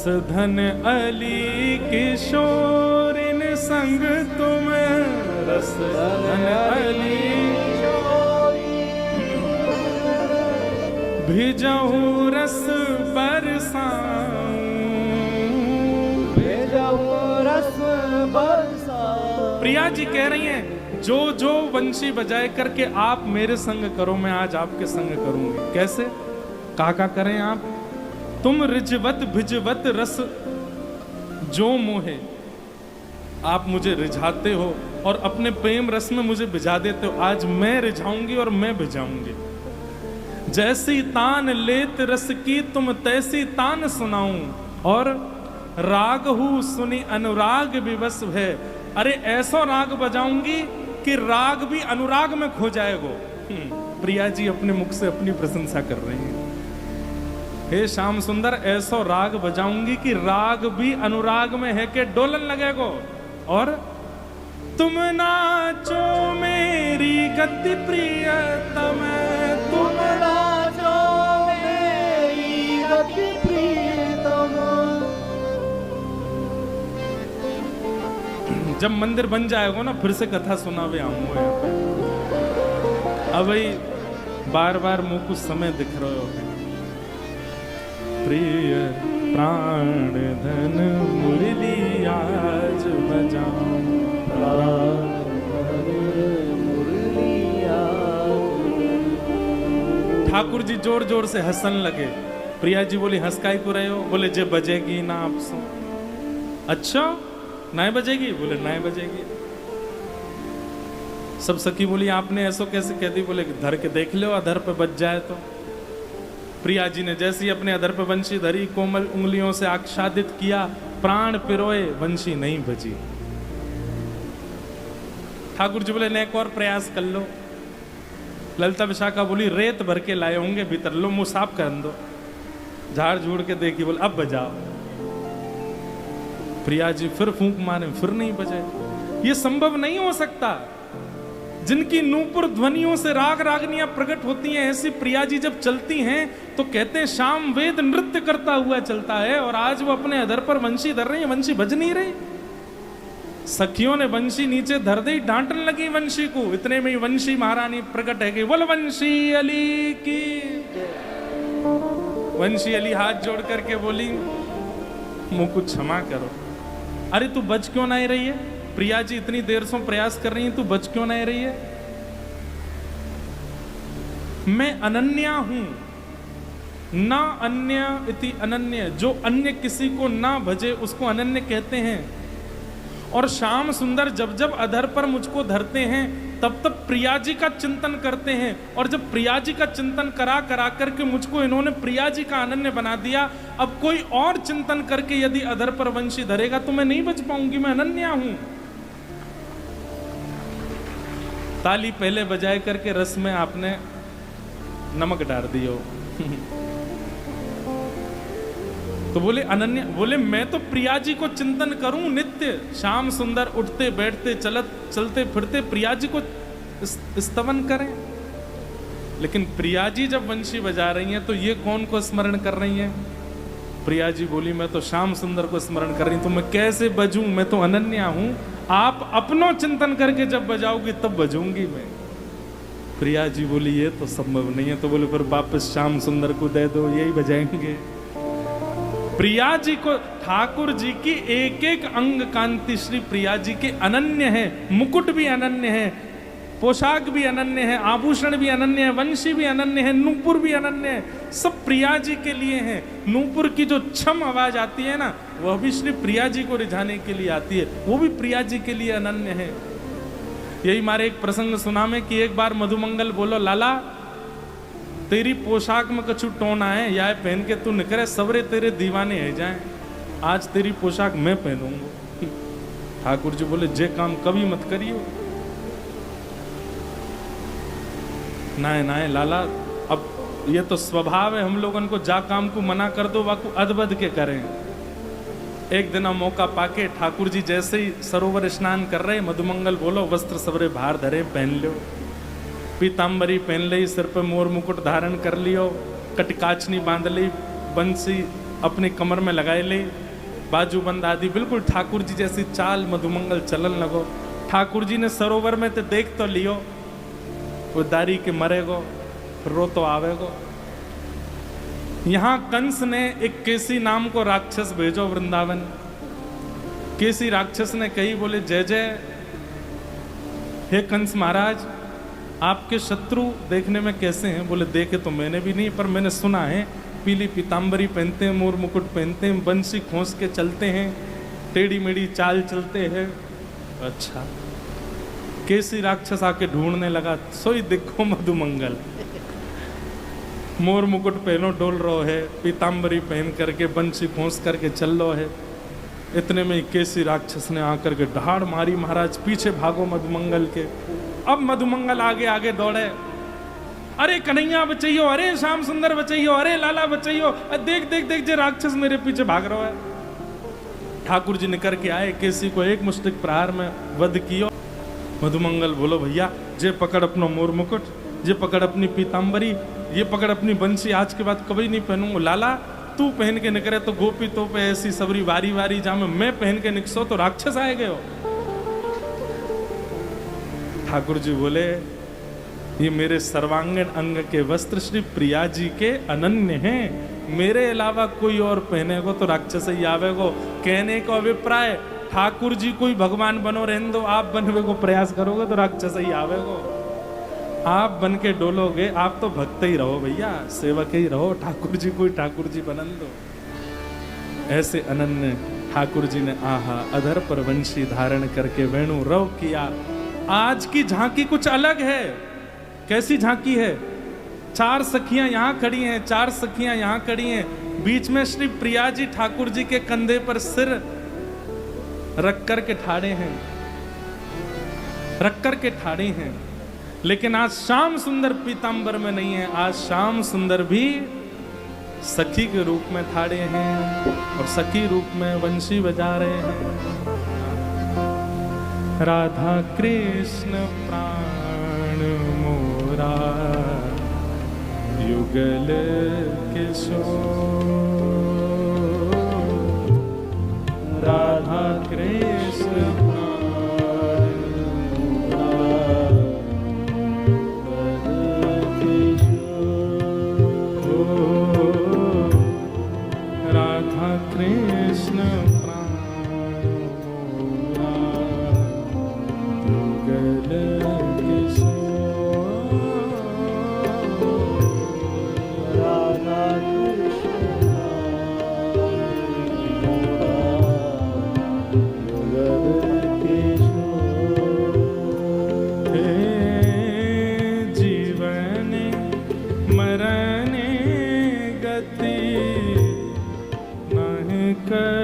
रस धन अली किशोर इन संग तुम, रस धन अली भिजहु रस बरसाऊं, भिजहु रस बरसाऊं। प्रिया जी कह रही हैं जो जो वंशी बजाए करके आप मेरे संग करो, मैं आज आपके संग करूंगी। कैसे का करें आप? तुम रिझवत भिजवत रस जो मोहे, आप मुझे रिझाते हो और अपने प्रेम रस में मुझे भिजा देते हो। आज मैं रिझाऊंगी और मैं भिजाऊंगी। जैसी तान लेत रस की तुम तैसी तान सुनाऊं, और राग हूं सुनी अनुराग विवश है। अरे ऐसा राग बजाऊंगी कि राग भी अनुराग में खो जाएगा। प्रिया जी अपने मुख से अपनी प्रशंसा कर रही हैं। हे श्याम सुंदर, ऐसा राग बजाऊंगी कि राग भी अनुराग में है के डोलन लगेगो। और तुम नाचो मेरी गति प्रियतम, तुम नाचो मेरी गति प्रियतम। जब मंदिर बन जाएगा ना फिर से कथा सुनावे आऊंगा यहाँ पे। अब भाई बार बार मुंह कुछ समय दिख रहे हो। प्रिय प्राण धन मुरली आज बजाऊं, ठाकुर जी जोर जोर से हंसन लगे। प्रिया जी बोली हंस काहे को रहे हो? बोले जे बजेगी ना आप सो। अच्छा नहीं बजेगी? बोले नहीं बजेगी। सब सखी बोली आपने ऐसा कैसे कह दी? बोले धर के देख लो, अधर पे बज जाए तो। प्रिया जी ने जैसे ही अपने अधर पे वंशी धरी, कोमल उंगलियों से आच्छादित किया, प्राण पिरोए, वंशी नहीं बजी। ठाकुर जी बोले ने एक और प्रयास कर लो। ललिता विशाखा बोली रेत भर के लाए होंगे भीतर, लो मुंह साफ कर दो। झाड़ झूड़ के देखी, बोले अब बजाओ। प्रिया जी फिर फूंक मारे, फिर नहीं बजे। ये संभव नहीं हो सकता। जिनकी नूपुर ध्वनियों से राग रागनियां प्रकट होती हैं, ऐसी प्रिया जी जब चलती हैं तो कहते हैं शाम वेद नृत्य करता हुआ चलता है। और आज वो अपने अधर पर वंशी धर रही है, वंशी बज नहीं रही। सखियों ने वंशी नीचे धर दी, डांटने लगी वंशी को। इतने में ही वंशी महारानी प्रकट है कि बोल वंशी अली की। वंशी अली हाथ जोड़ करके बोली मुझको क्षमा करो। अरे तू बज क्यों नहीं रही है? प्रिया जी इतनी देर से प्रयास कर रही है, तू बच क्यों नहीं रही है? मैं अनन्या हूं, ना अन्य इति अनन्य। जो अन्य किसी को ना भजे उसको अनन्य कहते हैं। और श्याम सुंदर जब जब अधर पर मुझको धरते हैं तब तब प्रिया जी का चिंतन करते हैं। और जब प्रिया जी का चिंतन करा करा करके मुझको इन्होंने प्रिया जी का अनन्य बना दिया। अब कोई और चिंतन करके यदि अधर पर वंशी धरेगा तो मैं नहीं बच पाऊंगी, मैं अनन्या हूं। ताली पहले बजाए करके रस में आपने नमक डाल दियो। तो बोले अनन्या, बोले मैं तो प्रिया जी को चिंतन करूं नित्य। श्याम सुंदर उठते बैठते चलते फिरते प्रिया जी को स्तवन करें। लेकिन प्रिया जी जब वंशी बजा रही हैं तो ये कौन को स्मरण कर रही हैं? प्रिया जी बोली मैं तो श्याम सुंदर को स्मरण कर रही हूं, तो मैं कैसे बजूं? मैं तो अनन्या हूं। आप अपनो चिंतन करके जब बजाओगी तब बजूंगी मैं। प्रिया जी बोली ये तो संभव नहीं है। तो बोले फिर वापस श्याम सुंदर को दे दो, यही बजाएंगे। प्रिया जी को, ठाकुर जी की एक एक अंग कांति श्री प्रिया जी के अनन्य है। मुकुट भी अनन्य है, पोशाक भी अनन्य है, आभूषण भी अनन्य है, वंशी भी अनन्य है, नूपुर भी अनन्य है। सब प्रिया जी के लिए है। नूपुर की जो छम आवाज आती है ना, वह भी श्री प्रिया जी को रिझाने के लिए आती है, वो भी प्रिया जी के लिए अनन्य है। यही मारे एक प्रसंग सुना में कि एक बार मधुमंगल बोलो लाला तेरी पोशाक में कछु टोना है, या पहन के तू निकले, सवरे तेरे दीवाने है जाए। आज तेरी पोशाक मैं पहनूंगा। ठाकुर जी बोले जे काम कभी मत करियो। नाय नाय लाला, अब ये तो स्वभाव है हम लोगन को, जा काम को मना कर दो वाकू अदबद के करें। एक दिन मौका पाके ठाकुर जी जैसे ही सरोवर स्नान कर रहे, मधुमंगल बोलो वस्त्र सवरे भार धरे पहन लो, पीताम्बरी पहन ली, सिर पे मोर मुकुट धारण कर लियो, कटकाचनी बांध ली, बंसी अपने कमर में लगाए ले, बाजूबंद आदि, बिल्कुल ठाकुर जी जैसी चाल मधुमंगल चलन लगो। ठाकुर जी ने सरोवर में तो देख तो लियो, वो दारी के मरेगो, रो तो आवेगो। यहां कंस ने एक केसी नाम को राक्षस भेजो वृंदावन। केसी राक्षस ने कही, बोले जय जय हे कंस महाराज, आपके शत्रु देखने में कैसे हैं? बोले देखे तो मैंने भी नहीं, पर मैंने सुना है पीली पीताम्बरी पहनते हैं, मोर मुकुट पहनते हैं, बंसी खोस के चलते हैं, टेढ़ी मेढ़ी चाल चलते हैं। अच्छा। केसी राक्षस आके ढूंढने लगा, सोई देखो मधुमंगल, मोर मुकुट पहनो डोल रो है, पीताम्बरी पहन करके बंसी खोस करके चल रो है। इतने में केसी राक्षस ने आकर के दहाड़ मारी, महाराज पीछे भागो मधुमंगल के। अब मधुमंगल आगे आगे दौड़े, अरे कन्हैया बचैयो, अरे श्याम सुंदर बचैयो, अरे लाला बचैयो, देख देख देख जे राक्षस मेरे पीछे भाग रहा है। ठाकुर जी निकल के आए, केसी को एक मुष्टिक प्रहार में वध कियो। मधुमंगल बोलो भैया, जे पकड़ अपनो मोर मुकुट, जे पकड़ अपनी पीताम्बरी, ये पकड़ अपनी बंसी, आज के बाद कभी नहीं पहनूंगा। लाला तू पहन के निकले तो गोपी तो पे ऐसी सबरी वारी वारी जामे, मैं पहन के निकसो तो राक्षस आए गए हो। ठाकुर जी बोले, ये मेरे सर्वांगीण अंग के वस्त्र श्री प्रिया जी के अनन्य हैं, मेरे अलावा कोई और पहनेगो तो राक्षस ही आवेगो। कहने को अभिप्राय, ठाकुर जी कोई भगवान बनो रहने दो, आप बनवे को प्रयास करोगे तो राक्षस ही आवेगो। आप बन के डोलोगे, आप तो भक्त ही रहो भैया, सेवक ही रहो, ठाकुर जी कोई ठाकुर जी बनन दो। ऐसे अनन्य ठाकुर जी ने आहा अधर पर वंशी धारण करके वेणु रव किया। आज की झांकी कुछ अलग है। कैसी झांकी है? चार सखियां यहां खड़ी हैं, चार सखियां यहां खड़ी हैं, बीच में श्री प्रिया जी ठाकुर जी के कंधे पर सिर रख कर के ठाड़े हैं, रख कर के ठाड़े हैं। लेकिन आज श्याम सुंदर पीतांबर में नहीं है, आज श्याम सुंदर भी सखी के रूप में ठाड़े हैं और सखी रूप में वंशी बजा रहे हैं। राधा कृष्ण प्राण मोरा युगल किशोर, राधा कृष्ण कृष्ण प्राण मोरा युगल किशोर, राधा कृष्ण युगल किशोर। हे जीवन मरण गति कर